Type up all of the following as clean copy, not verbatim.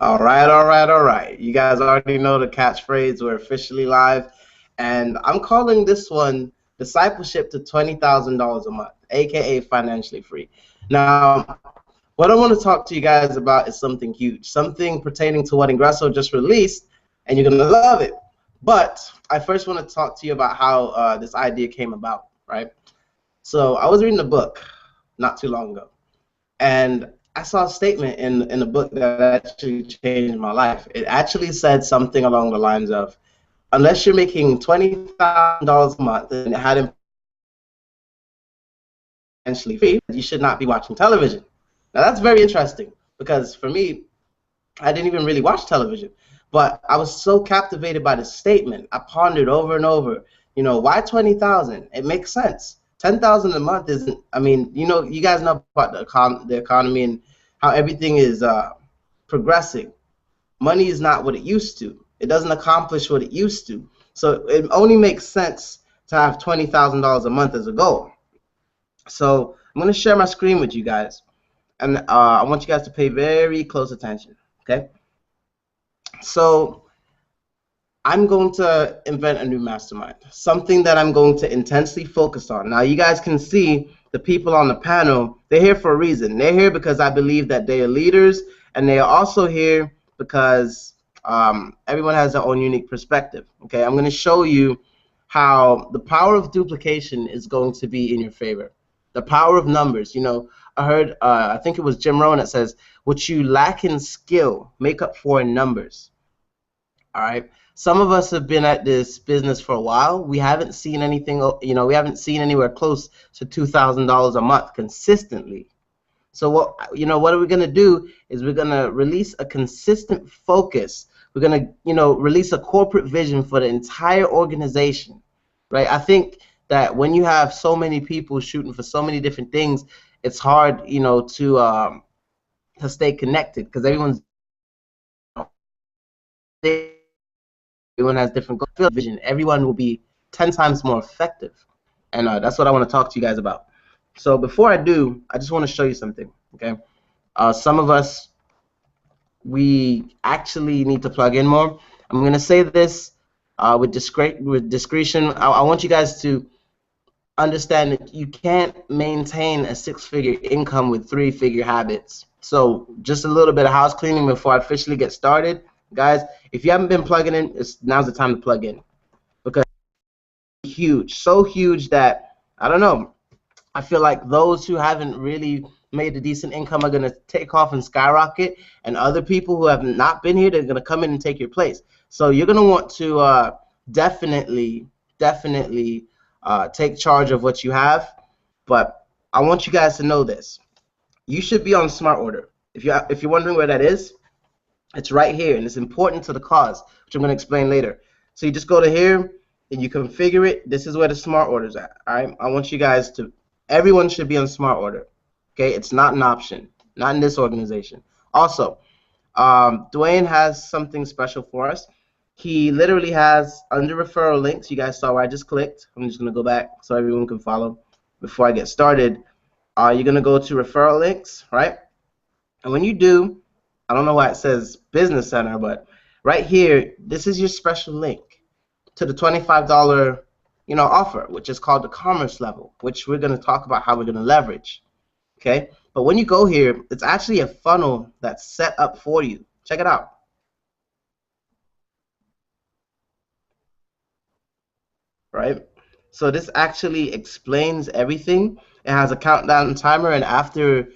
All right, all right, all right. You guys already know the catchphrase. We're officially live, and I'm calling this one Discipleship to $20,000 a month, aka financially free. Now, what I want to talk to you guys about is something huge, something pertaining to what Ingresso just released, and you're going to love it. But I first want to talk to you about how this idea came about, right? So I was reading a book not too long ago, and I saw a statement in the book that actually changed my life. It actually said something along the lines of, unless you're making $20,000 a month and it had financially free, you should not be watching television. Now that's very interesting because for me, I didn't even really watch television, but I was so captivated by the statement. I pondered over and over. Why 20,000? It makes sense. 10,000 a month isn't. I mean, you guys know about the economy and how everything is progressing. Money is not what it used to. It doesn't accomplish what it used to. So it only makes sense to have $20,000 a month as a goal. So I'm going to share my screen with you guys, and I want you guys to pay very close attention. Okay. So I'm going to invent a new mastermind, something that I'm going to intensely focus on. Now, you guys can see the people on the panel, they're here for a reason. They're here because I believe that they are leaders, and they are also here because everyone has their own unique perspective. Okay, I'm going to show you how the power of duplication is going to be in your favor. The power of numbers. I heard, I think it was Jim Rohn that says, what you lack in skill, make up for in numbers. All right. Some of us have been at this business for a while. We haven't seen anything, we haven't seen anywhere close to $2,000 a month consistently. So what are we going to do is we're going to release a consistent focus. We're going to, release a corporate vision for the entire organization, right? I think that when you have so many people shooting for so many different things, it's hard, to stay connected because everyone has different goals. Vision. Everyone will be 10 times more effective. And that's what I want to talk to you guys about. So before I do, I just want to show you something. Okay. Some of us, we actually need to plug in more. I'm going to say this with discretion. I want you guys to understand that you can't maintain a six-figure income with three-figure habits. So just a little bit of house cleaning before I officially get started. Guys, if you haven't been plugging in, now's the time to plug in because it's huge, so huge that, I don't know, I feel like those who haven't really made a decent income are going to take off and skyrocket, and other people who have not been here, they're going to come in and take your place. So you're going to want to definitely take charge of what you have. But I want you guys to know this. You should be on Smart Order. If you're wondering where that is, it's right here, and it's important to the cause, which I'm going to explain later. So you just go to here, and you configure it. This is where the Smart Order's at. All right. I want you guys to. Everyone should be on Smart Order. Okay. It's not an option. Not in this organization. Also, Dwayne has something special for us. He literally has under referral links. You guys saw where I just clicked. I'm just going to go back so everyone can follow. Before I get started, you're going to go to referral links, right? And when you do, I don't know why it says Business Center, but right here, this is your special link to the $25 offer, which is called the commerce level, which we're going to talk about how we're going to leverage. Okay, but when you go here, it's actually a funnel that's set up for you. Check it out. Right? So this actually explains everything. It has a countdown timer, and after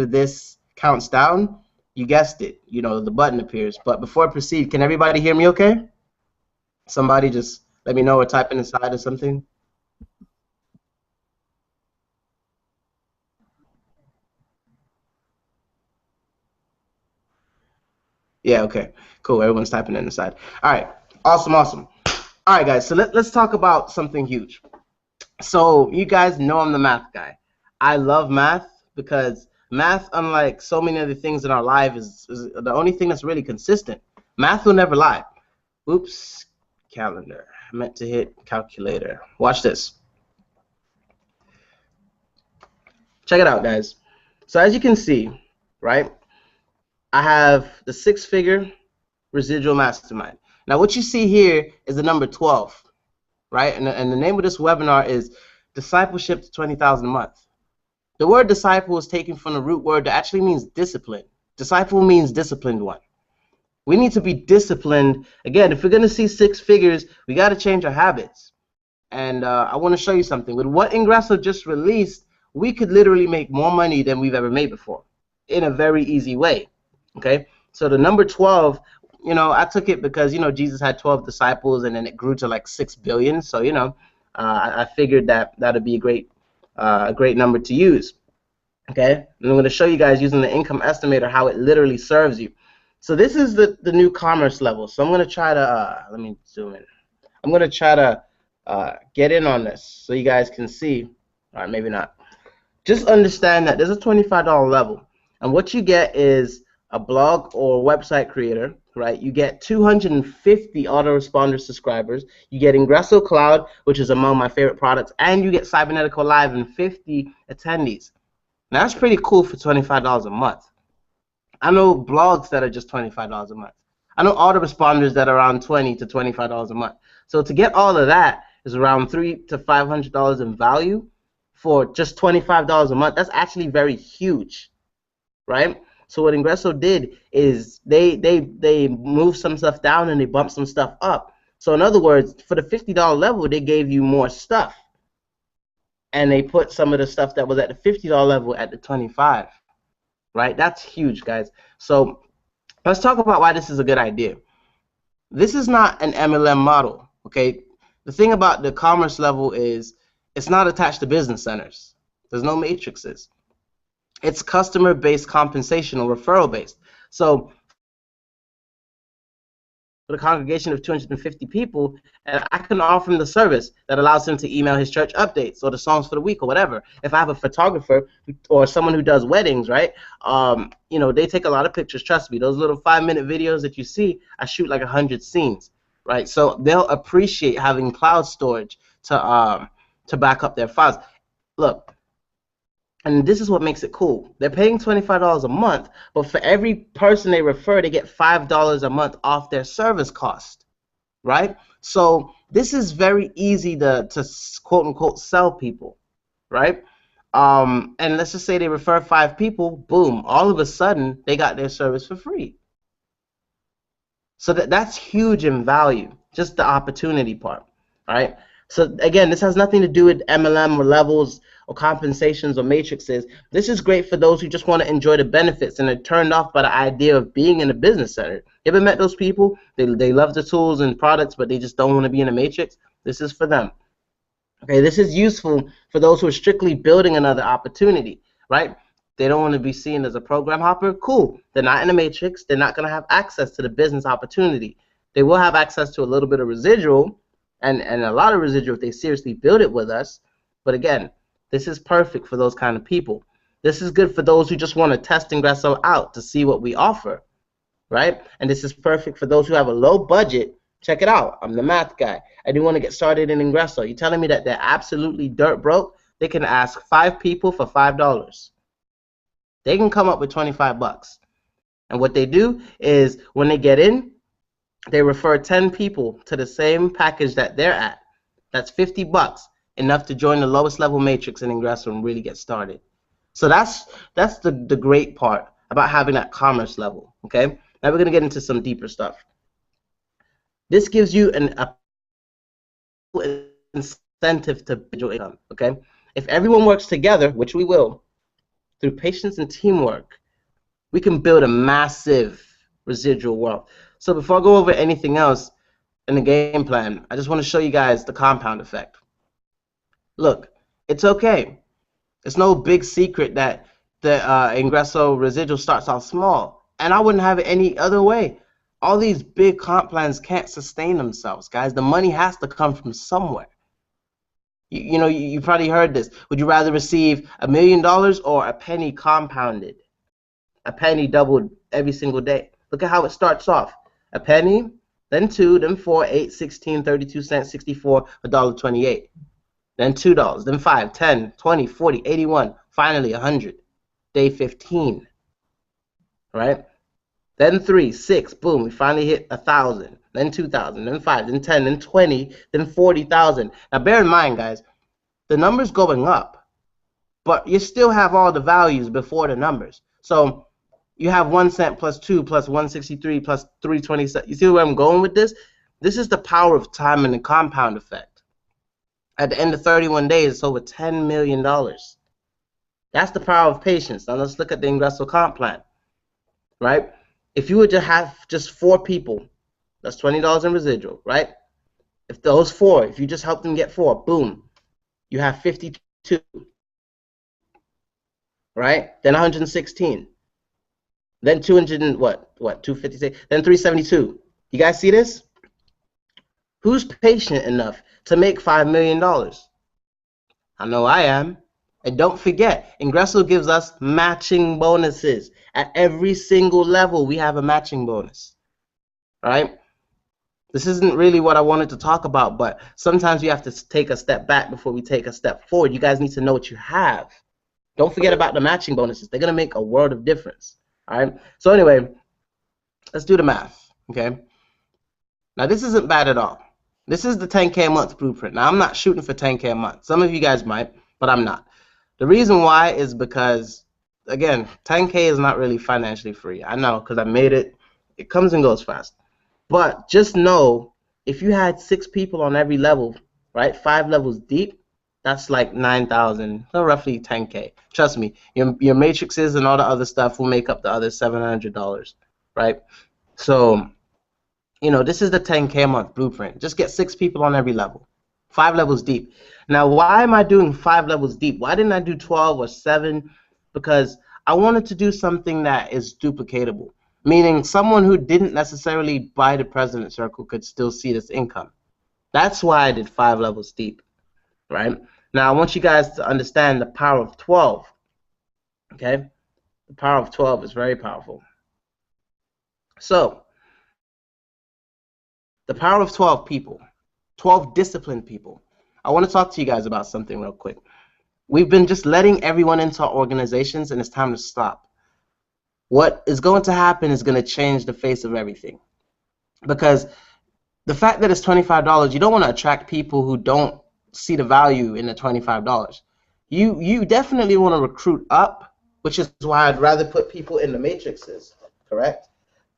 this counts down, you guessed it, the button appears. But before I proceed, can everybody hear me okay? Somebody just let me know or type in the side or something. Yeah, okay. Cool. Everyone's typing in the side. All right. Awesome, awesome. All right, guys. So let's talk about something huge. So you guys know I'm the math guy. I love math because math, unlike so many other things in our life, is the only thing that's really consistent. Math will never lie. Oops, calendar. I meant to hit calculator. Watch this. Check it out, guys. So as you can see, right, I have the six-figure residual mastermind. Now, what you see here is the number 12, right? And the name of this webinar is Discipleship to 20,000 a month. The word disciple is taken from the root word that actually means discipline. Disciple means disciplined one. We need to be disciplined. Again, if we're going to see six figures, we got to change our habits. And I want to show you something. With what Ingresso just released, we could literally make more money than we've ever made before in a very easy way. Okay? So the number 12, you know, I took it because, you know, Jesus had 12 disciples and then it grew to like 6 billion. So, you know, I figured that that would be a great number to use. Okay? And I'm going to show you guys using the income estimator how it literally serves you. So this is the new commerce level. So I'm going to try to, let me zoom in. I'm going to try to get in on this so you guys can see. All right, maybe not. Just understand that there's a $25 level. And what you get is a blog or website creator, right? You get 250 autoresponder subscribers. You get Ingresso Cloud, which is among my favorite products. And you get Cybernetical Live and 50 attendees. Now, that's pretty cool for $25 a month. I know blogs that are just $25 a month. I know autoresponders that are around $20 to $25 a month. So to get all of that is around $300 to $500 in value for just $25 a month. That's actually very huge, right? So what Ingresso did is they moved some stuff down and they bumped some stuff up. So in other words, for the $50 level, they gave you more stuff, and they put some of the stuff that was at the $50 level at the 25. Right? That's huge, guys. So let's talk about why this is a good idea. This is not an MLM model, okay? The thing about the commerce level is it's not attached to business centers. There's no matrices. It's customer-based compensation or referral-based. So for the congregation of 250 people, and I can offer him the service that allows him to email his church updates or the songs for the week or whatever. If I have a photographer or someone who does weddings, right, you know, they take a lot of pictures. Trust me, those little 5-minute videos that you see, I shoot like 100 scenes, right? So they'll appreciate having cloud storage to back up their files. Look, and this is what makes it cool. They're paying $25 a month, but for every person they refer, they get $5 a month off their service cost, right? So this is very easy to quote-unquote sell people, right? And let's just say they refer 5 people, boom, all of a sudden they got their service for free. So that's huge in value, just the opportunity part, all right? So again, this has nothing to do with MLM or levels or compensations or matrices. This is great for those who just want to enjoy the benefits and are turned off by the idea of being in a business center. You ever met those people? They love the tools and products, but they just don't want to be in a matrix. This is for them. Okay, this is useful for those who are strictly building another opportunity, right? They don't want to be seen as a program hopper. Cool. They're not in a matrix. They're not going to have access to the business opportunity. They will have access to a little bit of residual, and a lot of residual if they seriously build it with us. But again, this is perfect for those kind of people. This is good for those who just want to test Ingresso out to see what we offer, right? And this is perfect for those who have a low budget. Check it out. I'm the math guy. I do want to get started in Ingresso. You're telling me that they're absolutely dirt broke? They can ask 5 people for $5. They can come up with 25 bucks. And what they do is when they get in, they refer 10 people to the same package that they're at. That's 50 bucks, enough to join the lowest level matrix in Ingresso and really get started. So that's the great part about having that commerce level, okay? Now we're going to get into some deeper stuff. This gives you a incentive to build your income, okay? If everyone works together, which we will, through patience and teamwork, we can build a massive residual wealth. So before I go over anything else in the game plan, I just want to show you guys the compound effect. Look, it's okay. It's no big secret that the Ingresso residual starts out small, and I wouldn't have it any other way. All these big comp plans can't sustain themselves, guys. The money has to come from somewhere. You know, you probably heard this. Would you rather receive $1 million or a penny compounded? A penny doubled every single day. Look at how it starts off. A penny, then 2, then 4, 8, 16, 32 cents, 64, $1.28. Then $2, then 5, 10, 20, 40, 81, finally 100. Day 15. Right? then 3, 6, boom, we finally hit 1,000, then 2,000, then 5, then 10, then 20, then 40,000. Now bear in mind, guys, the number's going up, but you still have all the values before the numbers. So you have 1 cent plus 2 plus 163 plus 327. You see where I'm going with this? This is the power of time and the compound effect. At the end of 31 days, it's over $10 million. That's the power of patience. Now let's look at the Ingresso comp plan, right? If you were to have just 4 people, that's $20 in residual, right? If those 4, if you just help them get 4, boom, you have 52, right? Then 116, then 200 and what 256, then 372. You guys see this? Who's patient enough to make $5 million? I know I am. And don't forget, Ingresso gives us matching bonuses. At every single level, we have a matching bonus. All right? This isn't really what I wanted to talk about, but sometimes you have to take a step back before we take a step forward. You guys need to know what you have. Don't forget about the matching bonuses. They're going to make a world of difference. All right? So anyway, let's do the math, okay? Now, this isn't bad at all. This is the 10K a month blueprint. Now, I'm not shooting for 10K a month. Some of you guys might, but I'm not. The reason why is because, again, 10K is not really financially free. I know, because I made it. It comes and goes fast. But just know, if you had 6 people on every level, right, 5 levels deep, that's like 9,000, so roughly 10K. Trust me, your matrices and all the other stuff will make up the other $700, right? So, you know, this is the 10K a month blueprint. Just get 6 people on every level, 5 levels deep. Now, why am I doing 5 levels deep? Why didn't I do 12 or 7? Because I wanted to do something that is duplicatable, meaning someone who didn't necessarily buy the President Circle could still see this income. That's why I did 5 levels deep, right? Now, I want you guys to understand the power of 12, okay? The power of 12 is very powerful. So, the power of 12 people, 12 disciplined people. I want to talk to you guys about something real quick. We've been just letting everyone into our organizations, and it's time to stop. What is going to happen is going to change the face of everything. Because the fact that it's $25, you don't want to attract people who don't see the value in the $25. You definitely want to recruit up, which is why I'd rather put people in the matrices, correct?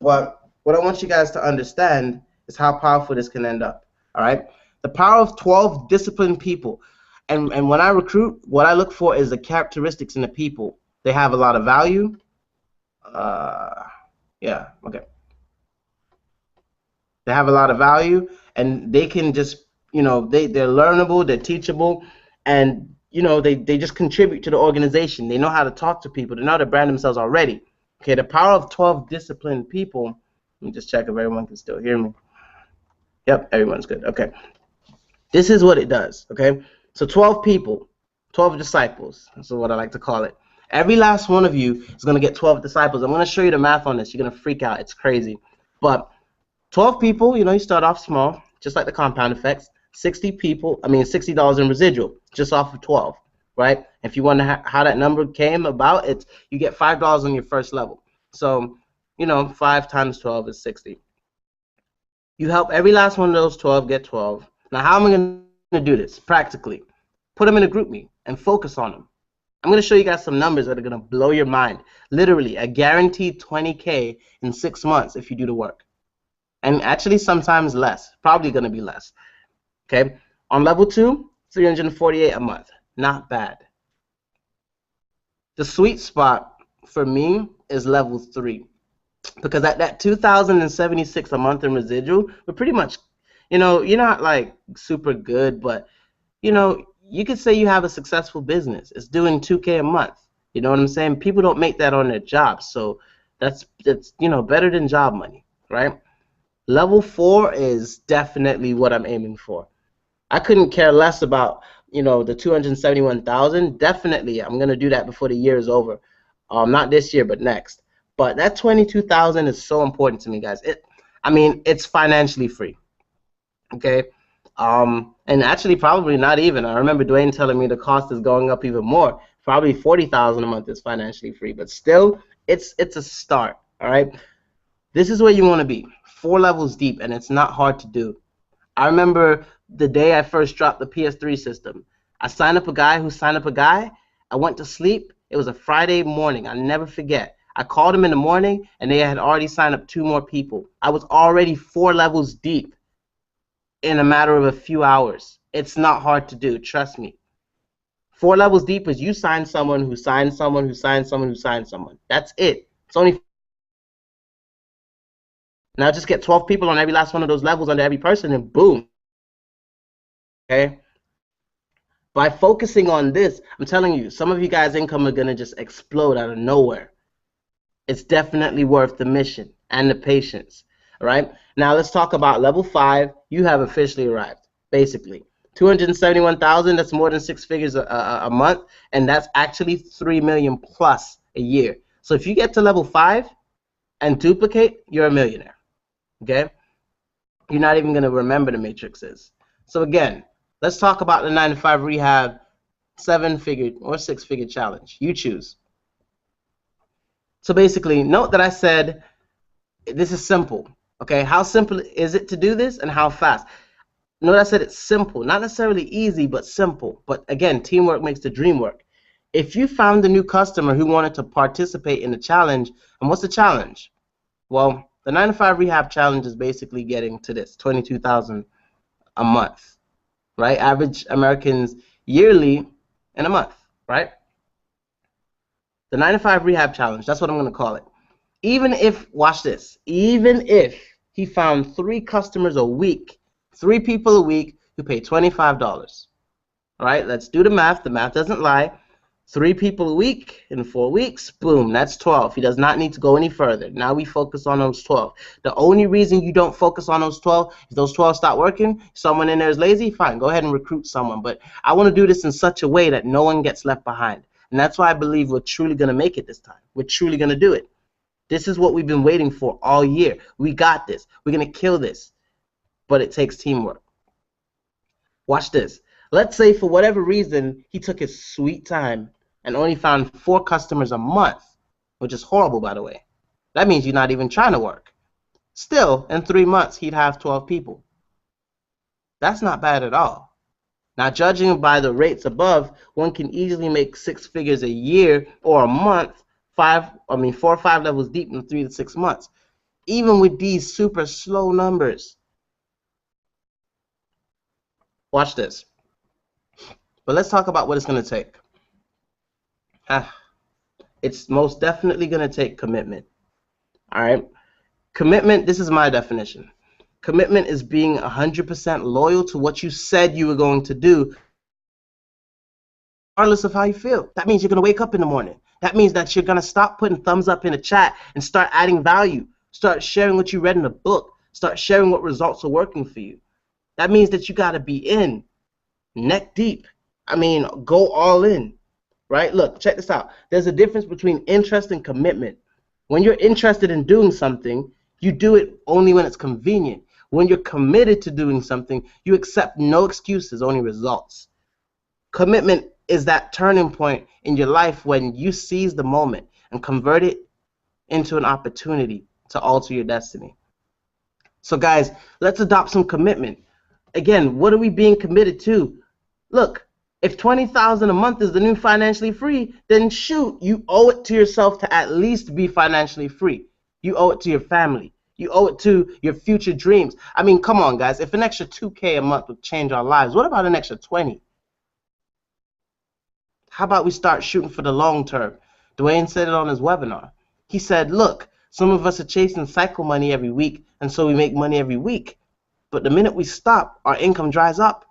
But what I want you guys to understand is how powerful this can end up, all right? The power of 12 disciplined people. And when I recruit, what I look for is the characteristics in the people. They have a lot of value. Yeah, okay. They have a lot of value, and they can just, you know, they're learnable, they're teachable, and, you know, they just contribute to the organization. They know how to talk to people. They know how to brand themselves already. Okay, the power of 12 disciplined people. Let me just check if everyone can still hear me. Yep, everyone's good. Okay. This is what it does, okay? So 12 people, 12 disciples, that's what I like to call it. Every last one of you is going to get 12 disciples. I'm going to show you the math on this. You're going to freak out. It's crazy. But 12 people, you know, you start off small, just like the compound effects. 60 people, I mean $60 in residual, just off of 12, right? If you wonder how that number came about, it's you get $5 on your first level. So, you know, 5 times 12 is 60. You help every last one of those 12 get 12. Now, how am I going to do this practically? Put them in a group me and focus on them. I'm going to show you guys some numbers that are going to blow your mind. Literally, a guaranteed 20K in 6 months if you do the work. And actually, sometimes less. Probably going to be less. Okay? On level 2, 348 a month. Not bad. The sweet spot for me is level 3. Because at that 2,076 a month in residual, we're pretty much, you know, you're not like super good, but, you know, you could say you have a successful business. It's doing 2K a month. You know what I'm saying? People don't make that on their jobs, so that's you know, better than job money, right? Level 4 is definitely what I'm aiming for. I couldn't care less about, you know, the 271,000. Definitely, I'm gonna do that before the year is over. Not this year, but next. But that 22,000 is so important to me, guys. I mean, it's financially free. Okay. And actually probably not even. I remember Dwayne telling me the cost is going up even more. Probably 40,000 a month is financially free, but still, it's a start. All right. This is where you want to be, 4 levels deep, and it's not hard to do. I remember the day I first dropped the PS3 system. I signed up a guy who signed up a guy. I went to sleep. It was a Friday morning. I'll never forget. I called him in the morning, and they had already signed up 2 more people. I was already 4 levels deep in a matter of a few hours. It's not hard to do. Trust me. 4 levels deep is you sign someone who signs someone who signs someone who signs someone. That's it. It's only now just get 12 people on every last one of those levels under every person, and boom. Okay? By focusing on this, I'm telling you, some of you guys' income are going to just explode out of nowhere. It's definitely worth the mission and the patience. All right? Now let's talk about level 5. You have officially arrived, basically. 271,000, that's more than 6 figures a month, and that's actually 3 million plus a year. So if you get to level 5 and duplicate, you're a millionaire. Okay? You're not even going to remember the matrices. So again, let's talk about the 9-to-5 rehab 7-figure or 6-figure challenge. You choose. So basically, note that I said this is simple. Okay, how simple is it to do this, and how fast? Note I said it's simple, not necessarily easy, but simple. But again, teamwork makes the dream work. If you found a new customer who wanted to participate in the challenge, and what's the challenge? Well, the 9-to-5 rehab challenge is basically getting to this, 22,000 a month, right? Average Americans yearly in a month, right? The 9-to-5 rehab challenge, that's what I'm going to call it. Even if, watch this, even if he found 3 customers a week, 3 people a week who pay $25, all right? Let's do the math. The math doesn't lie. 3 people a week in 4 weeks, boom, that's 12. He does not need to go any further. Now we focus on those 12. The only reason you don't focus on those 12, if those 12 stop working, someone in there is lazy, fine, go ahead and recruit someone. But I want to do this in such a way that no one gets left behind. And that's why I believe we're truly going to make it this time. We're truly going to do it. This is what we've been waiting for all year. We got this. We're going to kill this. But it takes teamwork. Watch this. Let's say for whatever reason, he took his sweet time and only found 4 customers a month, which is horrible, by the way. That means you're not even trying to work. Still, in 3 months, he'd have 12 people. That's not bad at all. Now, judging by the rates above, one can easily make 6 figures a year or a month, 4 or 5 levels deep in 3 to 6 months, even with these super slow numbers. Watch this. But let's talk about what it's going to take. It's most definitely going to take commitment. All right? Commitment, this is my definition. Commitment is being 100% loyal to what you said you were going to do, regardless of how you feel. That means you're going to wake up in the morning. That means that you're going to stop putting thumbs up in the chat and start adding value. Start sharing what you read in the book. Start sharing what results are working for you. That means that you got to be in, neck deep. I mean, go all in, right? Look, check this out. There's a difference between interest and commitment. When you're interested in doing something, you do it only when it's convenient. When you're committed to doing something, you accept no excuses, only results. Commitment is that turning point in your life when you seize the moment and convert it into an opportunity to alter your destiny. So guys, let's adopt some commitment. Again, what are we being committed to? Look, if $20,000 a month is the new financially free, then shoot, you owe it to yourself to at least be financially free. You owe it to your family. You owe it to your future dreams. I mean, come on, guys. If an extra $2K a month would change our lives, what about an extra 20? How about we start shooting for the long term? Dwayne said it on his webinar. He said, look, some of us are chasing cycle money every week, and so we make money every week. But the minute we stop, our income dries up.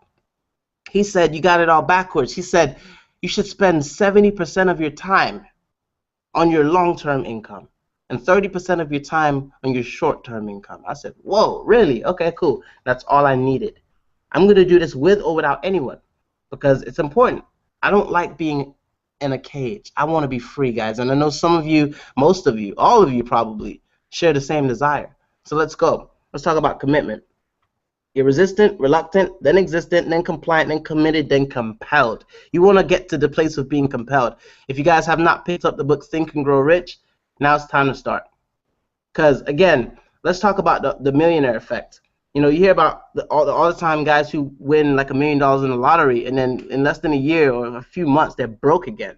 He said, you got it all backwards. He said, you should spend 70% of your time on your long-term income and 30% of your time on your short-term income. I said, whoa, really? Okay, cool. That's all I needed. I'm going to do this with or without anyone because it's important. I don't like being in a cage. I want to be free, guys. And I know some of you, most of you, all of you probably share the same desire. So let's go. Let's talk about commitment. You're resistant, reluctant, then existent, then compliant, then committed, then compelled. You want to get to the place of being compelled. If you guys have not picked up the book Think and Grow Rich, now it's time to start. Because again, let's talk about the millionaire effect. You know, you hear about all the time guys who win like $1 million in the lottery, and then in less than a year or a few months they're broke again.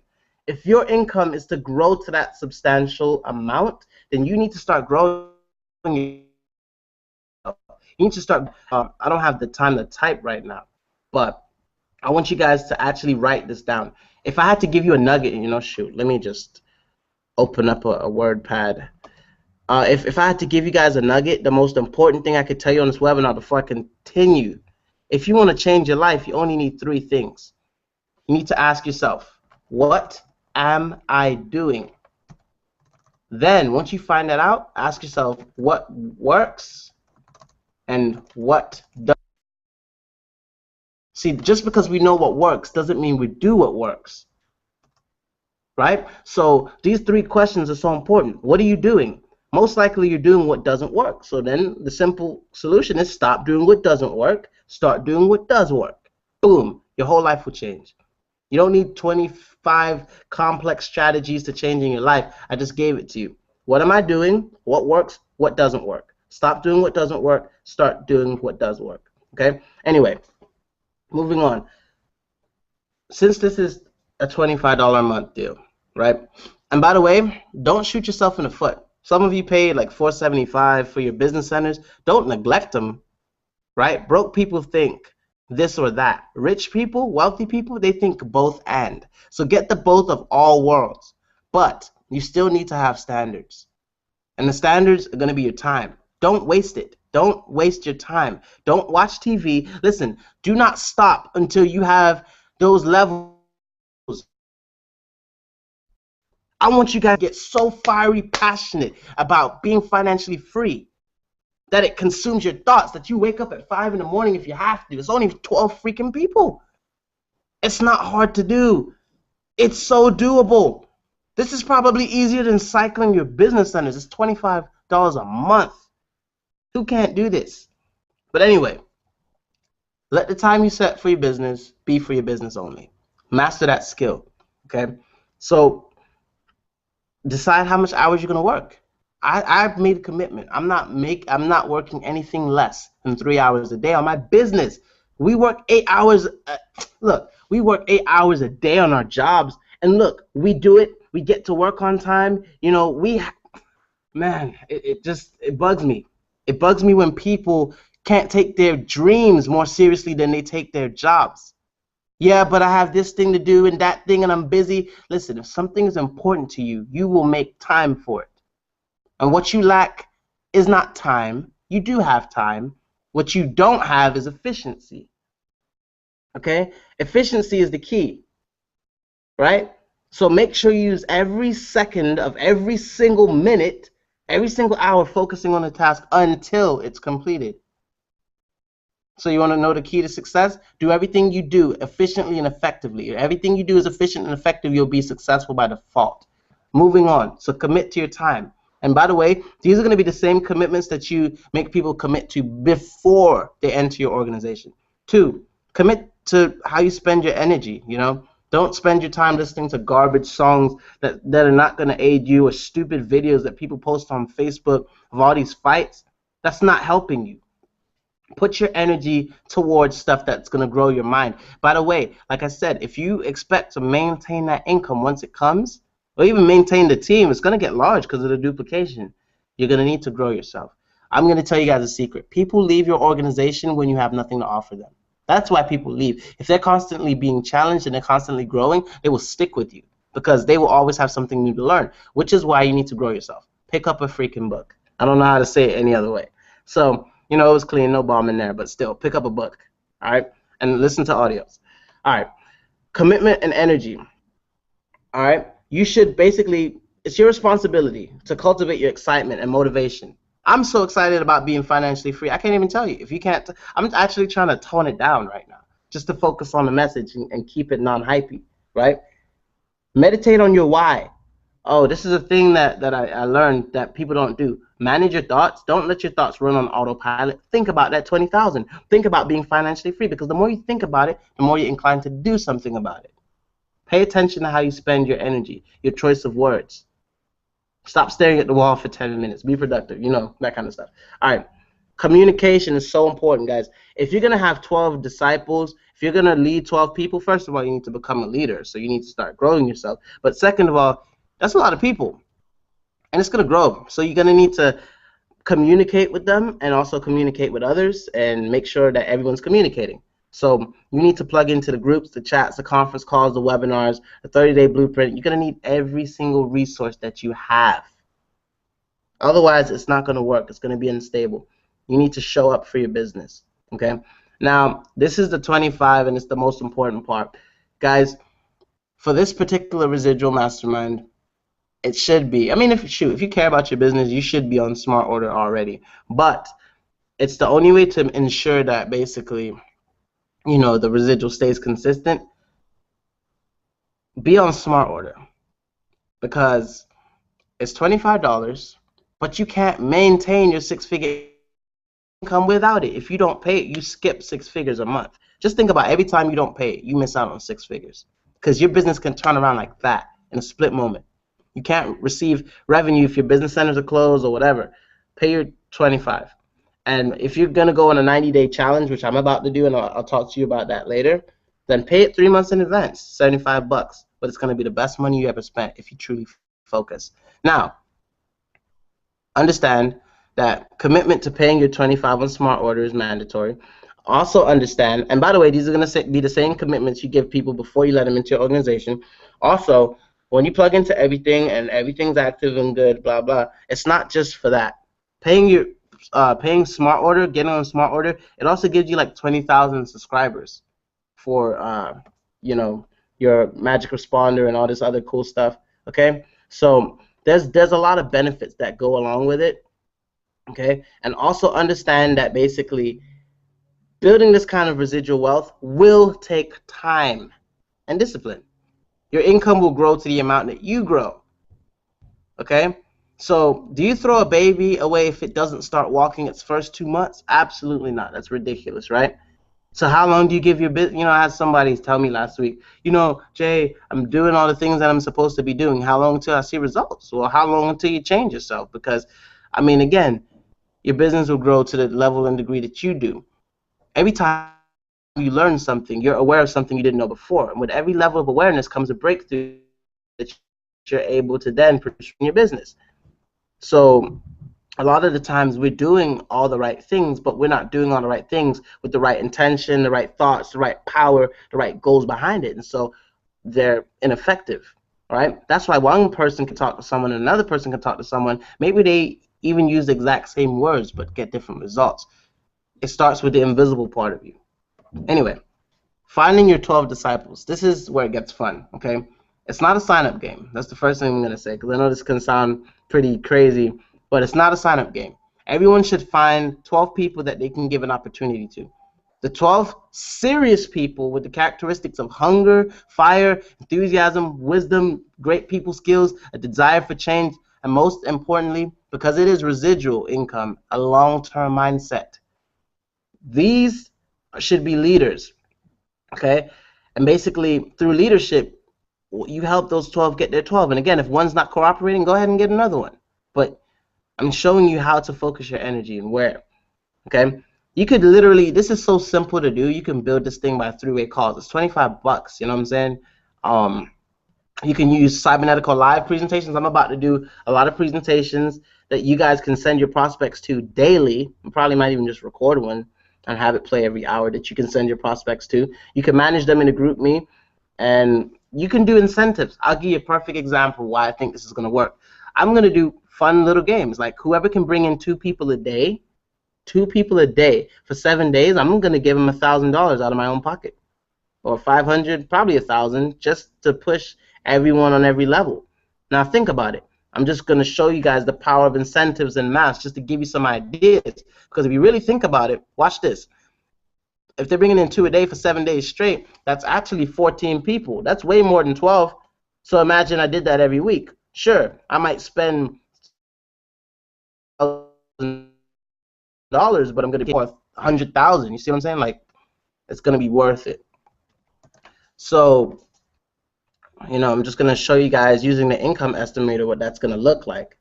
If your income is to grow to that substantial amount, then you need to start growing. You need to start. I don't have the time to type right now, but I want you guys to actually write this down. If I had to give you a nugget, you know, shoot, let me just open up a word pad. If I had to give you guys a nugget, the most important thing I could tell you on this webinar before I continue, if you want to change your life, you only need 3 things. You need to ask yourself, what am I doing? Then, once you find that out, ask yourself what works and what doesn't. See, just because we know what works doesn't mean we do what works, right? So these 3 questions are so important. What are you doing? Most likely you're doing what doesn't work. So then the simple solution is stop doing what doesn't work, start doing what does work. Boom, your whole life will change. You don't need 25 complex strategies to changing your life. I just gave it to you. What am I doing? What works? What doesn't work? Stop doing what doesn't work, start doing what does work. Okay? Anyway, moving on. Since this is a $25 a month deal, right? And by the way, don't shoot yourself in the foot. Some of you paid like $475 for your business centers. Don't neglect them, right? Broke people think this or that. Rich people, wealthy people, they think both and. So get the both of all worlds. But you still need to have standards. And the standards are going to be your time. Don't waste it. Don't waste your time. Don't watch TV. Listen, do not stop until you have those levels. I want you guys to get so fiery passionate about being financially free that it consumes your thoughts, that you wake up at 5 in the morning if you have to. It's only 12 freaking people. It's not hard to do. It's so doable. This is probably easier than cycling your business centers. It's $25 a month. Who can't do this? But anyway, let the time you set for your business be for your business only. Master that skill, okay? So decide how much hours you're going to work. I've made a commitment. I'm not working anything less than 3 hours a day on my business. We work 8 hours. Look, we work 8 hours a day on our jobs, and look, we do it. We get to work on time. You know, man, it bugs me. It bugs me when people can't take their dreams more seriously than they take their jobs. Yeah, but I have this thing to do and that thing, and I'm busy. Listen, if something is important to you, you will make time for it. And what you lack is not time. You do have time. What you don't have is efficiency. Okay? Efficiency is the key, right? So make sure you use every second of every single minute, every single hour focusing on the task until it's completed. So you want to know the key to success? Do everything you do efficiently and effectively. If everything you do is efficient and effective, you'll be successful by default. Moving on. So commit to your time. And by the way, these are going to be the same commitments that you make people commit to before they enter your organization. 2, commit to how you spend your energy, you know. Don't spend your time listening to garbage songs that are not going to aid you, or stupid videos that people post on Facebook of all these fights. That's not helping you. Put your energy towards stuff that's going to grow your mind. By the way, like I said, if you expect to maintain that income once it comes, or even maintain the team, it's going to get large because of the duplication. You're going to need to grow yourself. I'm going to tell you guys a secret. People leave your organization when you have nothing to offer them. That's why people leave. If they're constantly being challenged and they're constantly growing, they will stick with you because they will always have something new to learn, which is why you need to grow yourself. Pick up a freaking book. I don't know how to say it any other way. So, you know, it was clean, no bomb in there, but still, pick up a book, all right, and listen to audios. All right, commitment and energy, all right? You should basically, it's your responsibility to cultivate your excitement and motivation. I'm so excited about being financially free, I can't even tell you. If you can't, I'm actually trying to tone it down right now, just to focus on the message and keep it non-hypey, right? Meditate on your why. Oh, this is a thing that I learned that people don't do. Manage your thoughts. Don't let your thoughts run on autopilot. Think about that 20,000. Think about being financially free, because the more you think about it, the more you're inclined to do something about it. Pay attention to how you spend your energy, your choice of words. Stop staring at the wall for 10 minutes. Be productive, you know, that kind of stuff. All right. Communication is so important, guys. If you're going to have 12 disciples, if you're going to lead 12 people, first of all, you need to become a leader. So you need to start growing yourself. But second of all, that's a lot of people. And it's going to grow. So you're going to need to communicate with them and also communicate with others and make sure that everyone's communicating. So you need to plug into the groups, the chats, the conference calls, the webinars, the 30-day blueprint. You're going to need every single resource that you have. Otherwise, it's not going to work. It's going to be unstable. You need to show up for your business, okay? Now, this is the 25, and it's the most important part. Guys, for this particular residual mastermind, it should be, I mean, if you care about your business, you should be on Smart Order already. But it's the only way to ensure that basically, you know, the residual stays consistent. Be on Smart Order because it's $25, but you can't maintain your six-figure income without it. If you don't pay it, you skip 6 figures a month. Just think about every time you don't pay it, you miss out on 6 figures because your business can turn around like that in a split moment. You can't receive revenue if your business centers are closed or whatever. Pay your 25. And if you're going to go on a 90-day challenge, which I'm about to do, and I'll talk to you about that later, then pay it 3 months in advance, $75. But it's going to be the best money you ever spent if you truly focus. Now, understand that commitment to paying your 25 on Smart Order is mandatory. Also understand, and by the way, these are going to be the same commitments you give people before you let them into your organization. Also, when you plug into everything and everything's active and good, blah, blah, it's not just for that. Paying Smart Order, getting on Smart Order, it also gives you like 20,000 subscribers for, you know, your Magic Responder and all this other cool stuff, okay? So there's a lot of benefits that go along with it. Okay, and also understand that basically building this kind of residual wealth will take time and discipline. Your income will grow to the amount that you grow. Okay, so do you throw a baby away if it doesn't start walking its first 2 months? Absolutely not. That's ridiculous, right? So how long do you give your business? You know, I had somebody tell me last week, you know, Jay, I'm doing all the things that I'm supposed to be doing. How long until I see results? Well, how long until you change yourself? Because, I mean, again, your business will grow to the level and degree that you do. Every time you learn something, you're aware of something you didn't know before. And with every level of awareness comes a breakthrough that you're able to then produce in your business. So a lot of the times we're doing all the right things, but we're not doing all the right things with the right intention, the right thoughts, the right power, the right goals behind it. And so they're ineffective, all right? That's why one person can talk to someone and another person can talk to someone. Maybe they even use the exact same words but get different results. It starts with the invisible part of you. Anyway, finding your 12 disciples. This is where it gets fun, okay? It's not a sign-up game. That's the first thing I'm going to say, because I know this can sound pretty crazy, but it's not a sign-up game. Everyone should find 12 people that they can give an opportunity to. The 12 serious people with the characteristics of hunger, fire, enthusiasm, wisdom, great people skills, a desire for change, and most importantly, because it is residual income, a long-term mindset. These should be leaders, okay? And basically, through leadership, you help those 12 get their 12. And again, if one's not cooperating, go ahead and get another one. But I'm showing you how to focus your energy and where, okay? You could literally, this is so simple to do. You can build this thing by 3-way calls. It's $25, you know what I'm saying? You can use cybernetical live presentations. I'm about to do a lot of presentations that you guys can send your prospects to daily. You probably might even just record one and have it play every hour that you can send your prospects to. You can manage them in a group me, and you can do incentives. I'll give you a perfect example why I think this is going to work. I'm going to do fun little games. Like whoever can bring in 2 people a day for 7 days, I'm going to give them $1,000 out of my own pocket. Or 500, probably 1,000, just to push everyone on every level. Now think about it. I'm just going to show you guys the power of incentives and math just to give you some ideas. Because if you really think about it, watch this. If they're bringing in 2 a day for 7 days straight, that's actually 14 people. That's way more than 12. So imagine I did that every week. Sure, I might spend $1,000, but I'm going to get 100,000. You see what I'm saying? Like, it's going to be worth it. So, you know, I'm just going to show you guys using the income estimator what that's going to look like.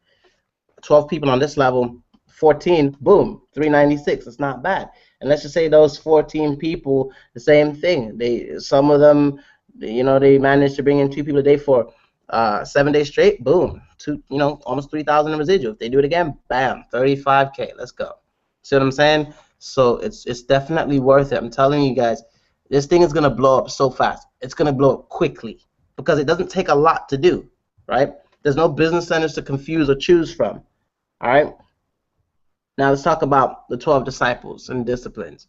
12 people on this level, 14, boom, 396. It's not bad. And let's just say those 14 people, the same thing. Some of them, they managed to bring in 2 people a day for 7 days straight. Boom, almost 3,000 in residual. If they do it again, bam, 35K. Let's go. See what I'm saying? So it's definitely worth it. I'm telling you guys, this thing is gonna blow up so fast. It's gonna blow up quickly because it doesn't take a lot to do, right? There's no business centers to confuse or choose from. All right. Now let's talk about the 12 disciples and disciplines.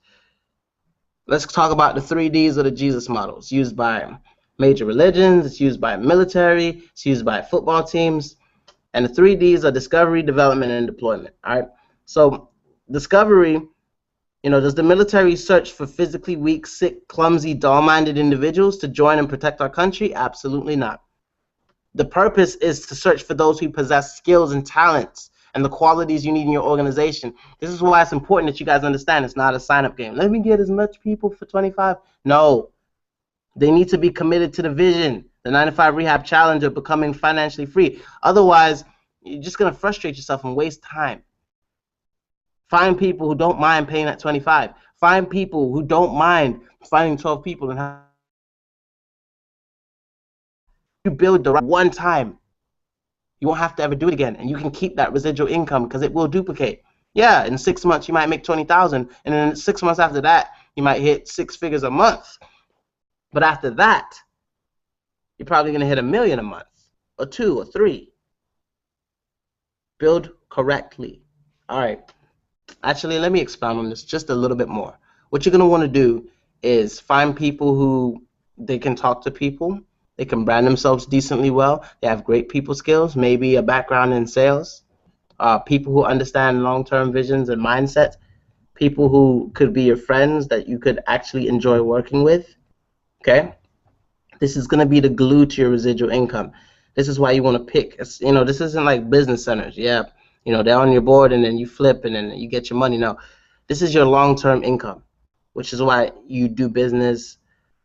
Let's talk about the 3 Ds of the Jesus model. It's used by major religions. It's used by military. It's used by football teams. And the 3 Ds are discovery, development, and deployment. All right. So discovery, does the military search for physically weak, sick, clumsy, dull-minded individuals to join and protect our country? Absolutely not. The purpose is to search for those who possess skills and talents and the qualities you need in your organization. This is why it's important that you guys understand it's not a sign-up game. Let me get as much people for 25. No. They need to be committed to the vision, the 9-to-5 rehab challenge of becoming financially free. Otherwise, you're just going to frustrate yourself and waste time. Find people who don't mind paying that 25. Find people who don't mind finding 12 people and have you build the right one time. You won't have to ever do it again, and you can keep that residual income because it will duplicate. Yeah, in 6 months you might make 20,000, and then 6 months after that you might hit 6 figures a month. But after that, you're probably going to hit $1 million a month, or 2 or 3. Build correctly. All right. Actually, let me expound on this just a little bit more. What you're going to want to do is find people who they can talk to people. They can brand themselves decently well. They have great people skills, maybe a background in sales. People who understand long-term visions and mindsets. People who could be your friends that you could actually enjoy working with. Okay? This is going to be the glue to your residual income. This is why you want to pick. This isn't like business centers. Yeah, they're on your board and then you flip and then you get your money. No, this is your long-term income, which is why you do business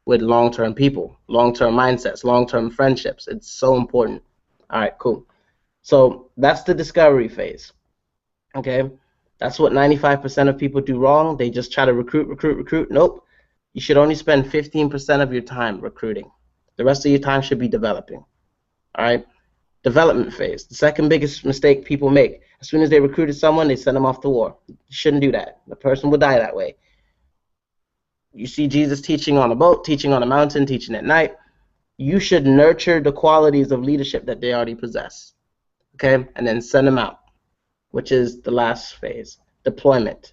with long-term people, long-term mindsets, long-term friendships. It's so important. All right, cool. So that's the discovery phase. Okay, that's what 95% of people do wrong. They just try to recruit. Nope. You should only spend 15% of your time recruiting. The rest of your time should be developing. All right. Development phase. The second biggest mistake people make. As soon as they recruited someone, they send them off to war. You shouldn't do that. The person will die that way. You see Jesus teaching on a boat, teaching on a mountain, teaching at night. You should nurture the qualities of leadership that they already possess. Okay? And then send them out, which is the last phase, deployment.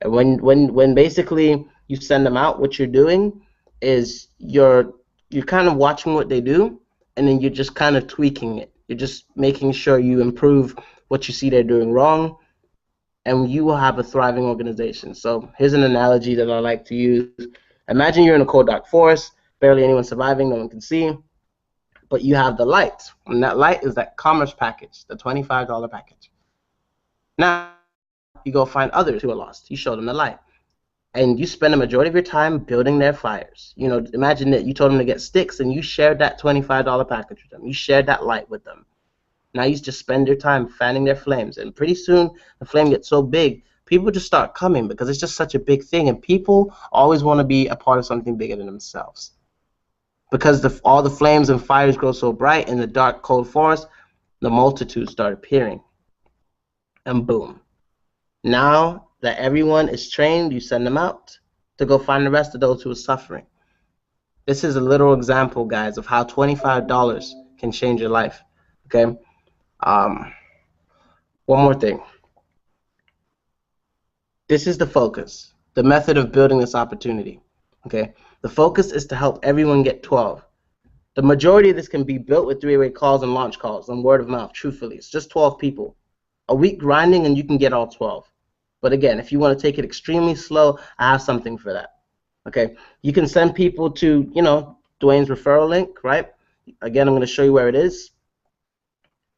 And when basically you send them out, what you're doing is you're kind of watching what they do, and then you're just kind of tweaking it. You're just making sure you improve what you see they're doing wrong, and you will have a thriving organization. So here's an analogy that I like to use. Imagine you're in a cold, dark forest, barely anyone surviving, no one can see, but you have the light, and that light is that commerce package, the $25 package. Now you go find others who are lost. You show them the light. And you spend the majority of your time building their fires. Imagine that you told them to get sticks and you shared that $25 package with them. You shared that light with them. Now you just spend your time fanning their flames. And pretty soon the flame gets so big, people just start coming because it's just such a big thing. And people always want to be a part of something bigger than themselves. Because all the flames and fires grow so bright in the dark, cold forest, the multitudes start appearing. And boom. Now that everyone is trained, you send them out to go find the rest of those who are suffering. This is a literal example, guys, of how $25 can change your life. Okay. One more thing. This is the focus, the method of building this opportunity. Okay. The focus is to help everyone get 12. The majority of this can be built with 3-way calls and launch calls and word of mouth. Truthfully, it's just 12 people. A week grinding and you can get all 12. But again, if you want to take it extremely slow, I have something for that. Okay, you can send people to, Dwayne's referral link, right? Again, I'm going to show you where it is.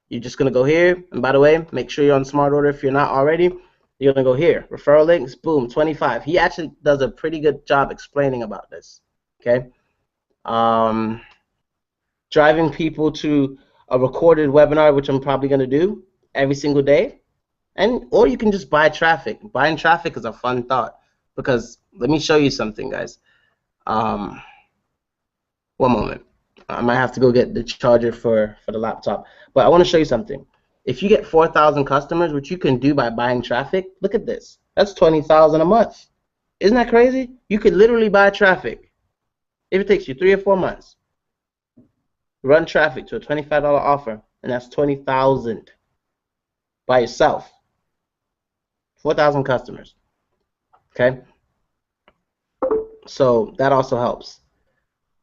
You're just going to go here. And by the way, make sure you're on smart order if you're not already. You're going to go here. Referral links, boom, 25. He actually does a pretty good job explaining about this. Okay. Driving people to a recorded webinar, which I'm probably going to do. every single day, or you can just buy traffic. Buying traffic is a fun thought, because let me show you something, guys. Um, One moment. I might have to go get the charger for the laptop. But I want to show you something. If you get 4,000 customers, which you can do by buying traffic, look at this. That's 20,000 a month. Isn't that crazy? You could literally buy traffic. If it takes you 3 or 4 months, run traffic to a $25 offer, and that's 20,000 by yourself. 4,000 customers. Okay? So that also helps.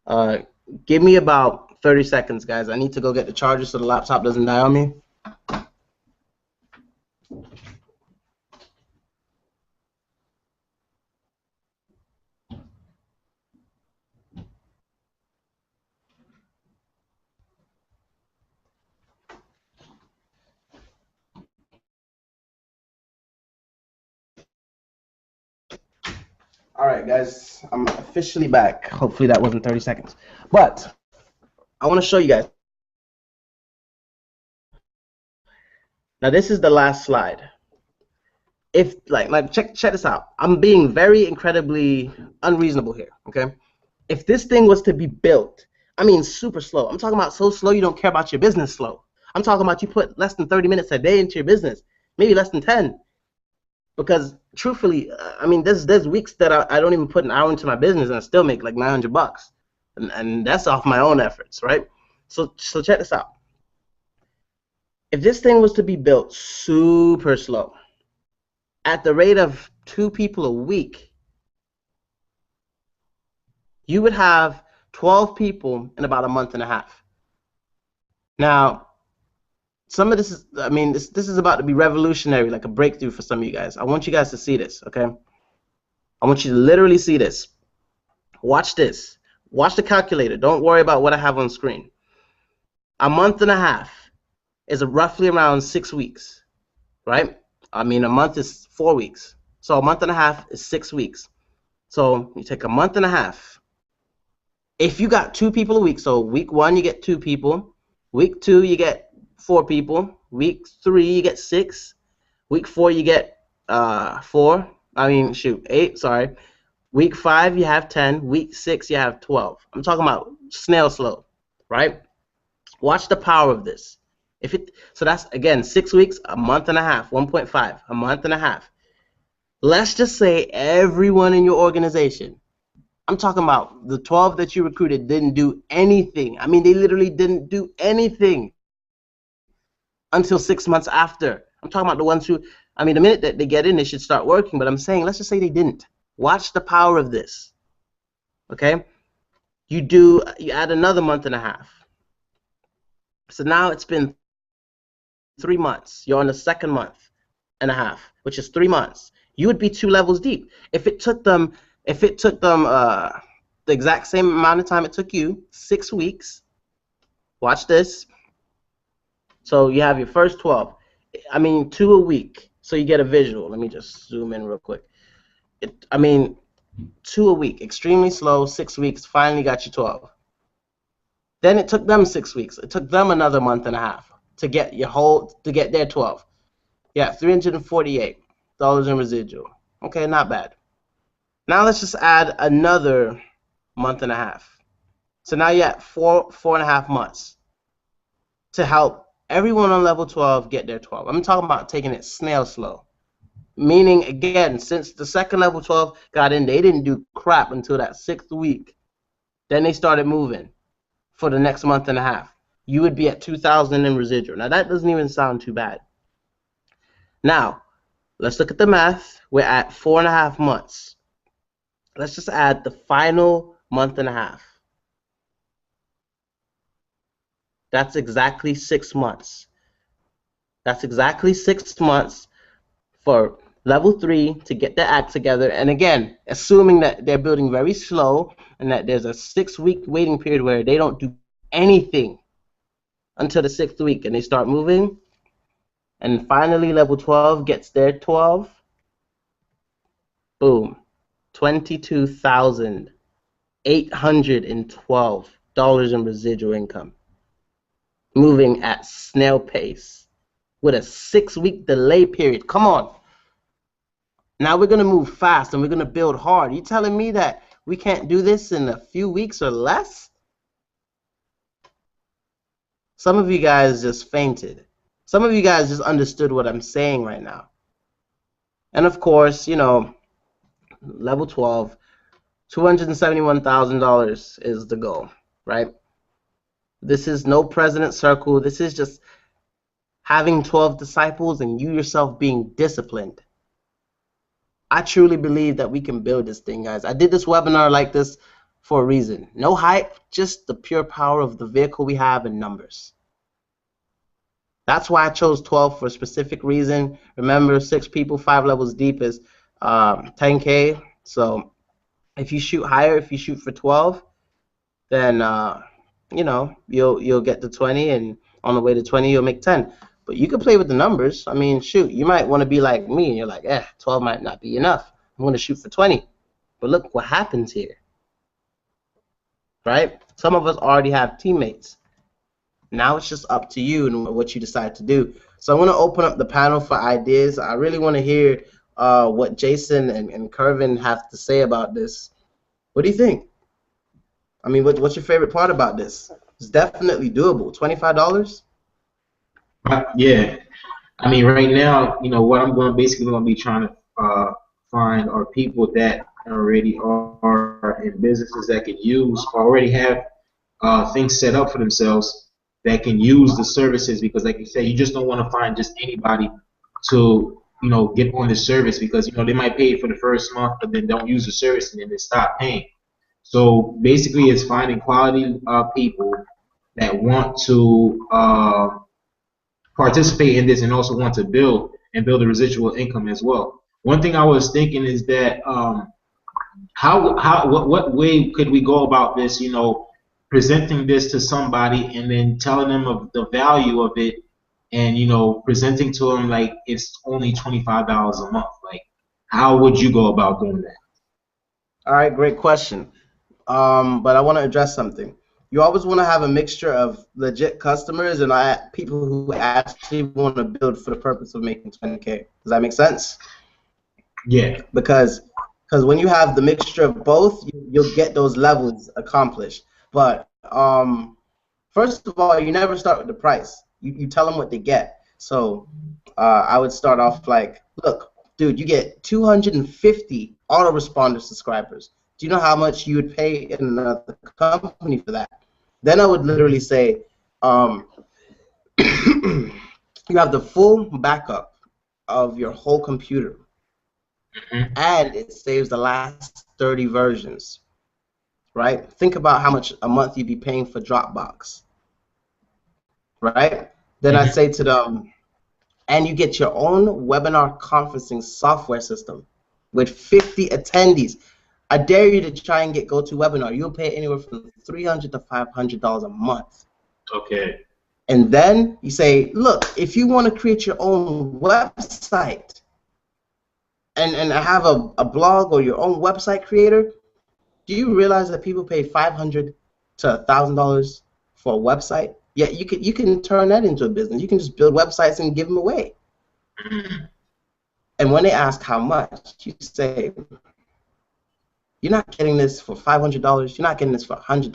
Uh, Give me about 30 seconds, guys. I need to go get the charger so the laptop doesn't die on me. All right, guys, I'm officially back. Hopefully that wasn't 30 seconds. But I want to show you guys. Now, this is the last slide. If check this out. I'm being very incredibly unreasonable here, okay? If this thing was to be built, I mean super slow. I'm talking about so slow you don't care about your business slow. I'm talking about you put less than 30 minutes a day into your business, maybe less than 10. Because truthfully, I mean, there's weeks that I don't even put an hour into my business and I still make like $900, and that's off my own efforts, right? So check this out. If this thing was to be built super slow, at the rate of 2 people a week, you would have 12 people in about a month and a half. Now, some of this is, I mean, this is about to be revolutionary, like a breakthrough for some of you guys. I want you guys to see this, okay? I want you to literally see this. Watch this. Watch the calculator. Don't worry about what I have on screen. A month and a half is roughly around 6 weeks, right? I mean, a month is 4 weeks. So a month and a half is 6 weeks. So you take a month and a half. If you got 2 people a week, so week 1 you get 2 people, week 2 you get 4 people, week 3 you get 6, week 4 you get 8, sorry. Week 5 you have 10, week 6 you have 12. I'm talking about snail slow, right? Watch the power of this. So that's, again, 6 weeks, a month and a half, 1.5, a month and a half. Let's just say everyone in your organization, I'm talking about the 12 that you recruited, didn't do anything. I mean, they literally didn't do anything until 6 months after. I'm talking about the ones who, I mean, the minute that they get in, they should start working. But I'm saying, let's just say they didn't. Watch the power of this. Okay? You add another month and a half. So now it's been 3 months. You're on the second month and a half, which is 3 months. You would be 2 levels deep. If it took them the exact same amount of time it took you, 6 weeks, watch this. So you have your first 12. I mean, 2 a week, so you get a visual. Let me just zoom in real quick. 2 a week, extremely slow, 6 weeks, finally got you 12. Then it took them 6 weeks. It took them another month and a half to get their 12. Yeah, $348 in residual. Okay, not bad. Now let's just add another month and a half. So now you're at 4.5 months to help everyone on level 12 get their 12. I'm talking about taking it snail slow. Meaning, again, since the second level 12 got in, they didn't do crap until that 6th week. Then they started moving for the next month and a half. You would be at 2,000 in residual. Now, that doesn't even sound too bad. Now, let's look at the math. We're at 4.5 months. Let's just add the final month and a half. That's exactly 6 months. That's exactly 6 months for level 3 to get their act together. And again, assuming that they're building very slow and that there's a 6-week waiting period where they don't do anything until the 6th week and they start moving. And finally, level 12 gets their 12. Boom. $22,812 in residual income. Moving at snail pace with a 6-week delay period. Come on. Now we're going to move fast and we're going to build hard. You telling me that we can't do this in a few weeks or less? Some of you guys just fainted. Some of you guys just understood what I'm saying right now. And of course, you know, level 12, $271,000 is the goal, right? This is no president circle. This is just having 12 disciples and you yourself being disciplined. I truly believe that we can build this thing, guys. I did this webinar like this for a reason. No hype, just the pure power of the vehicle we have in numbers. That's why I chose 12 for a specific reason. Remember, 6 people, 5 levels deep is 10K. So if you shoot higher, if you shoot for 12, then you know, you'll get to 20, and on the way to 20 you'll make 10. But you can play with the numbers. I mean, shoot, you might want to be like me and you're like, 12 might not be enough. I'm going to shoot for 20. But look what happens here, right? Some of us already have teammates. Now it's just up to you and what you decide to do. So I'm going to open up the panel for ideas. I really want to hear what Jason and Kervin have to say about this. What do you think? I mean, what's your favorite part about this? It's definitely doable. $25? Yeah. I mean, right now, you know, what I'm basically going to be trying to find are people that already are in businesses that can use, or already have things set up for themselves that can use the services, because like you said, you just don't want to find just anybody to, you know, get on the service, because, you know, they might pay for the first month but then don't use the service and then they stop paying. So basically it's finding quality people that want to participate in this and also want to build a residual income as well. One thing I was thinking is that what way could we go about this, you know, presenting this to somebody and then telling them of the value of it, and, you know, presenting to them like it's only $25 a month. Like, how would you go about doing that? All right, great question. But I want to address something. You always want to have a mixture of legit customers and people who actually want to build for the purpose of making 20K. Does that make sense? Yeah. Because when you have the mixture of both, you'll get those levels accomplished. But first of all, you never start with the price. You tell them what they get. So I would start off like, look, dude, you get 250 autoresponder subscribers. Do you know how much you would pay in another company for that? Then I would literally say, you have the full backup of your whole computer, and it saves the last 30 versions, right? Think about how much a month you'd be paying for Dropbox, right? Then I say to them, and you get your own webinar conferencing software system with 50 attendees. I dare you to try and get GoToWebinar. You'll pay anywhere from $300 to $500 a month. Okay. And then you say, look, if you want to create your own website and have a blog or your own website creator, do you realize that people pay $500 to $1,000 for a website? Yeah, you can turn that into a business. You can just build websites and give them away. And when they ask how much, you say, you're not getting this for $500. You're not getting this for $100.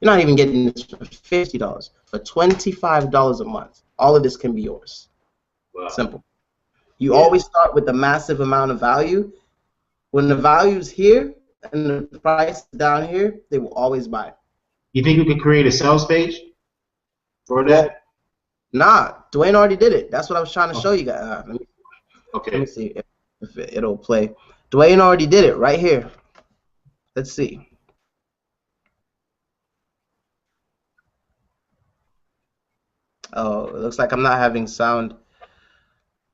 You're not even getting this for $50. For $25 a month, all of this can be yours. Wow. Simple. You always start with a massive amount of value. When the value is here and the price is down here, they will always buy. You think you could create a sales page for that? Nah, Dwayne already did it. That's what I was trying to show you guys. Okay. Let me see if it'll play. Dwayne already did it right here. Let's see. Oh, it looks like I'm not having sound.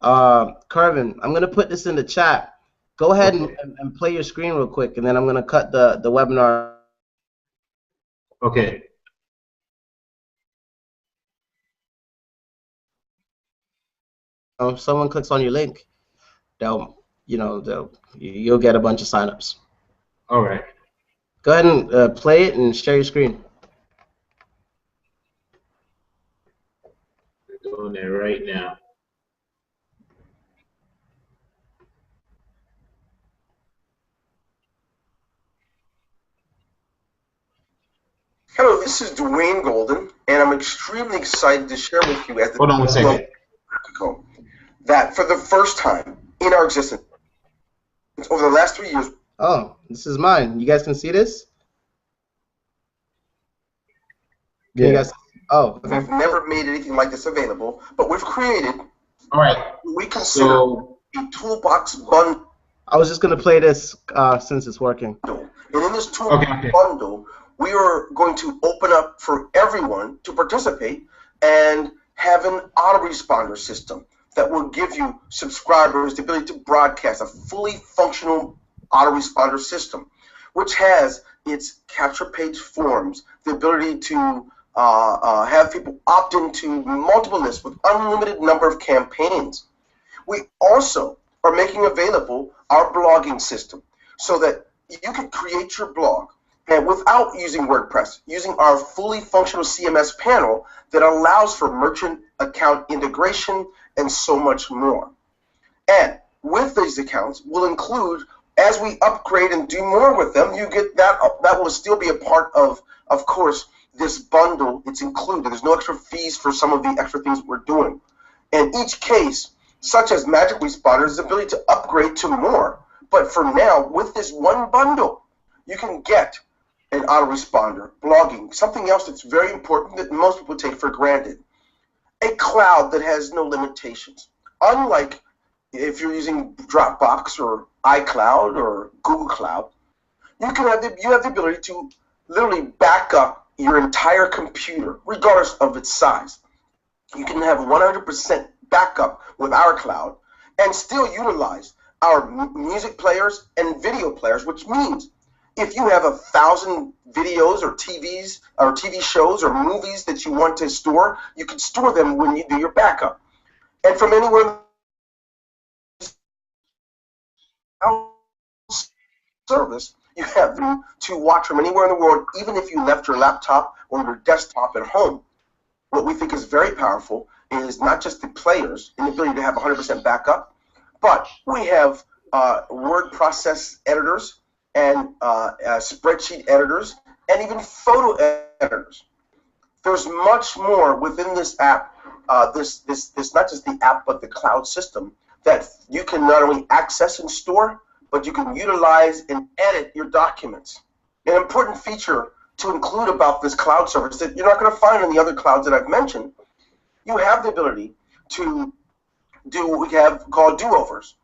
Kervin, I'm going to put this in the chat. Go ahead and play your screen real quick, and then I'm going to cut the webinar. Okay. If someone clicks on your link, you'll get a bunch of signups. All right. Go ahead and play it and share your screen. We're doing it right now. Hello, this is Dwayne Golden, and I'm extremely excited to share with you as the Hold on one second. that for the first time in our existence over the last 3 years. Oh, this is mine. You guys can see this? Can you guys? Oh, okay. We've never made anything like this available, but we've created. All right. We consider a toolbox bundle. I was just gonna play this since it's working. And in this toolbox bundle, we are going to open up for everyone to participate and have an autoresponder system that will give you subscribers the ability to broadcast a fully functional autoresponder system, which has its capture page forms, the ability to have people opt into multiple lists with unlimited number of campaigns. We also are making available our blogging system so that you can create your blog and without using WordPress, using our fully functional CMS panel that allows for merchant account integration and so much more. And with these accounts, we'll include, as we upgrade and do more with them, you get that will still be a part of course, this bundle. It's included. There's no extra fees for some of the extra things we're doing. In each case, such as Magic Responder, is the ability to upgrade to more. But for now, with this one bundle, you can get an autoresponder, blogging, something else that's very important that most people take for granted, a cloud that has no limitations. Unlike if you're using Dropbox or iCloud or Google Cloud, you have the ability to literally back up your entire computer, regardless of its size. You can have 100% backup with our cloud and still utilize our music players and video players, which means if you have 1,000 videos or TV shows or movies that you want to store, you can store them when you do your backup. And from anywhere service, you have them to watch from anywhere in the world, even if you left your laptop or your desktop at home. What we think is very powerful is not just the players and the ability to have 100% backup, but we have word process editors and spreadsheet editors and even photo editors. There's much more within this app, this not just the app but the cloud system that you can not only access and store, but you can utilize and edit your documents. An important feature to include about this cloud service that you're not going to find in the other clouds that I've mentioned, you have the ability to do what we have called do-overs,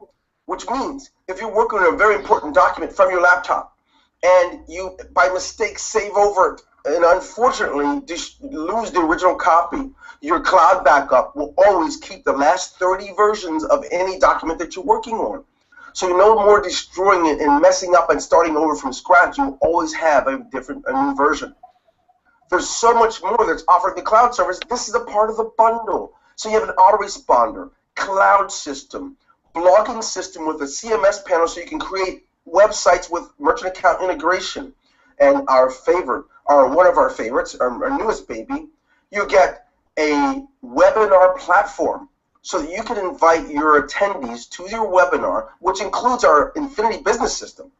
which means if you're working on a very important document from your laptop and you, by mistake, save over it and unfortunately lose the original copy, your cloud backup will always keep the last 30 versions of any document that you're working on. So you're no more destroying it and messing up and starting over from scratch. You always have a new version. There's so much more that's offered in the cloud service. This is a part of the bundle. So you have an autoresponder, cloud system, blogging system with a CMS panel so you can create websites with merchant account integration. And our favorite, one of our favorites, our newest baby, you get a webinar platform so that you can invite your attendees to your webinar, which includes our Infinity Business System,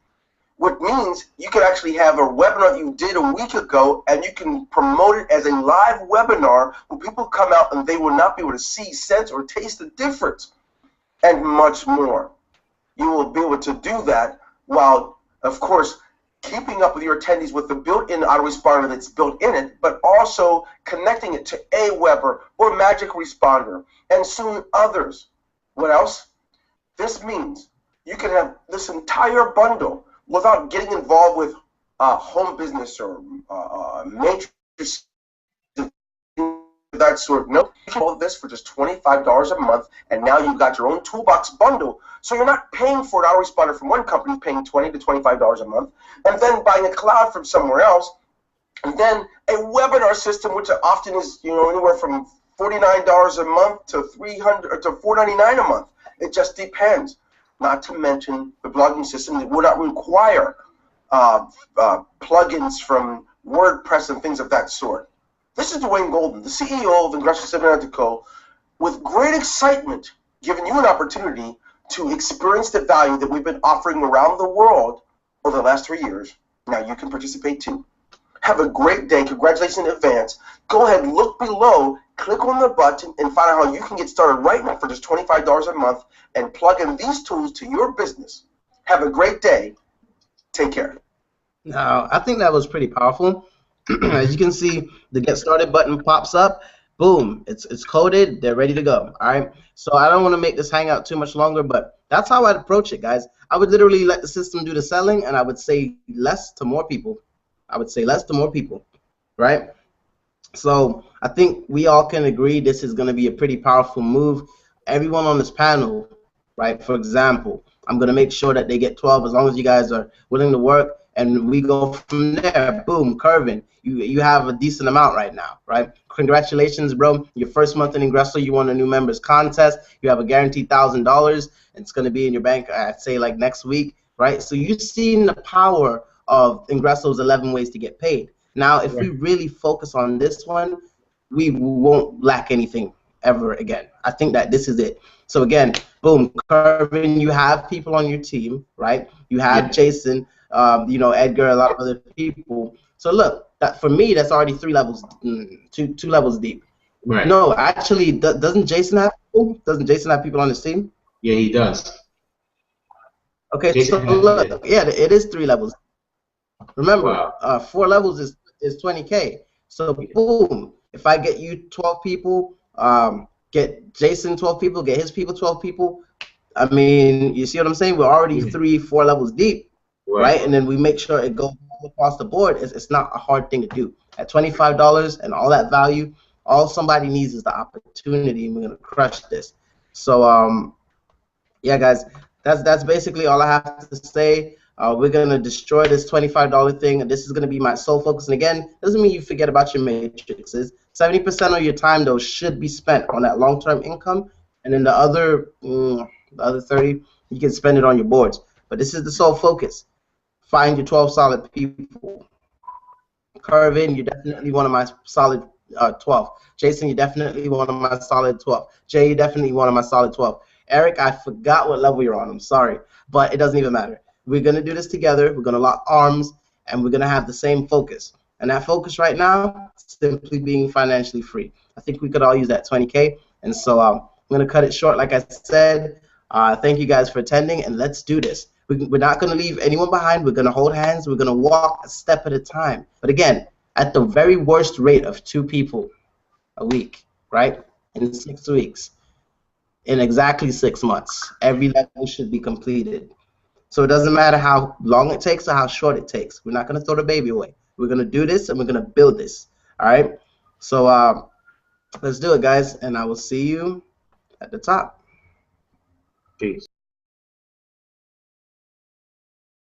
which means you can actually have a webinar you did a week ago and you can promote it as a live webinar where people come out and they will not be able to see, sense, or taste the difference, and much more. You will be able to do that while, of course, keeping up with your attendees with the built-in autoresponder that's built in it, but also connecting it to Aweber or Magic Responder, and soon others. What else? This means you can have this entire bundle without getting involved with home business or matrix, that sort. No, you can hold this for just $25 a month, and now you've got your own toolbox bundle. So you're not paying for an autoresponder from one company, paying $20 to $25 a month, and then buying a cloud from somewhere else, and then a webinar system, which often is anywhere from $49 a month to $300 to $499 a month. It just depends. Not to mention the blogging system that will not require plugins from WordPress and things of that sort. This is Dwayne Golden, the CEO of Ingresso Co., with great excitement, giving you an opportunity to experience the value that we've been offering around the world over the last 3 years. Now you can participate too. Have a great day. Congratulations in advance. Go ahead, look below, click on the button, and find out how you can get started right now for just $25 a month and plug in these tools to your business. Have a great day. Take care. Now, I think that was pretty powerful. As you can see, the Get Started button pops up. Boom, it's coded. They're ready to go. All right. So I don't want to make this hangout too much longer, but that's how I'd approach it, guys. I would literally let the system do the selling, and I would say less to more people. I would say less to more people, right? So I think we all can agree this is going to be a pretty powerful move. Everyone on this panel, right? For example, I'm going to make sure that they get 12 as long as you guys are willing to work, and we go from there. Boom, curving. You have a decent amount right now, right? Congratulations, bro. Your first month in Ingresso, you won a new members contest. You have a guaranteed $1,000. It's going to be in your bank, I'd say, like next week, right? So you've seen the power of Ingresso's 11 ways to get paid. Now, if we really focus on this one, we won't lack anything ever again. I think that this is it. So again, boom, Curvin, you have people on your team, right? You have Jason, you know, Edgar, a lot of other people. So look, that for me, that's already 3 levels, two levels deep. Right. No, actually, doesn't Jason have people? Doesn't Jason have people on his team? Yeah, he does. Okay, Jason so look, yeah, it is 3 levels. Remember, 4 levels is 20K. So boom, if I get you 12 people, get Jason 12 people, get his people 12 people, I mean, you see what I'm saying? We're already 3-4 levels deep, right? And then we make sure it goes across the board. It's not a hard thing to do. At $25 and all that value, all somebody needs is the opportunity, and we're gonna crush this. So yeah, guys, that's basically all I have to say. We're gonna destroy this $25 thing, and this is gonna be my sole focus. And again, doesn't mean you forget about your matrices. 70% of your time though should be spent on that long-term income, and then the other 30, you can spend it on your boards. But this is the sole focus. Find your 12 solid people. Curvin, you're definitely one of my solid 12. Jason, you're definitely one of my solid 12. Jay, you're definitely one of my solid 12. Eric, I forgot what level you're on. I'm sorry, but it doesn't even matter. We're going to do this together. We're going to lock arms, and we're going to have the same focus. And that focus right now, simply being financially free. I think we could all use that 20K. And so I'm going to cut it short, like I said. Thank you guys for attending, and let's do this. We're not going to leave anyone behind. We're going to hold hands. We're going to walk a step at a time. But again, at the very worst rate of 2 people a week, right, in 6 weeks, in exactly 6 months, every level should be completed. So it doesn't matter how long it takes or how short it takes. We're not going to throw the baby away. We're going to do this, and we're going to build this. All right? So let's do it, guys, and I will see you at the top. Peace.